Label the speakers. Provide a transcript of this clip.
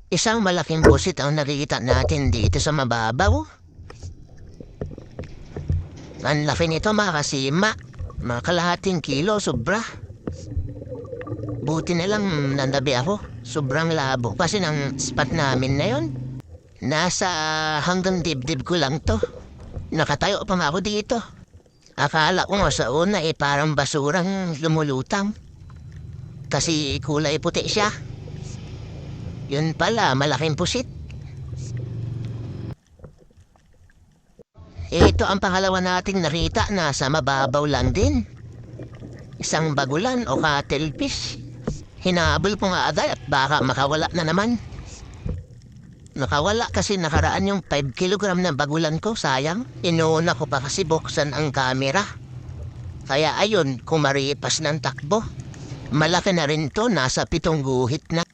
Speaker 1: Isang malaking busit ang nakikita natin dito sa mababaw. Ang laki nito mga kasima. Mga kalahating kilo, sobra. Buti na lang nandabi ako. Sobrang labo. Kasi ng spot namin na yon. Nasa hanggang dibdib ko lang to. Nakatayo pa nga ako dito. Akala ko nga sa una parang basurang lumulutang. Kasi kulay puti siya. Yun pala, malaking pusit. Ito ang pangalawa nating nakita na sa mababaw lang din. Isang bagulan o cuttlefish. Hinabol ko nga agad at baka makawala na naman. Nakawala kasi nakaraan yung 5 kilogram na bagulan ko, sayang. Inuuna ko pa kasi buksan ang kamera. Kaya ayun, kumaripas ng takbo. Malaki na rin to, nasa 7 guhit na.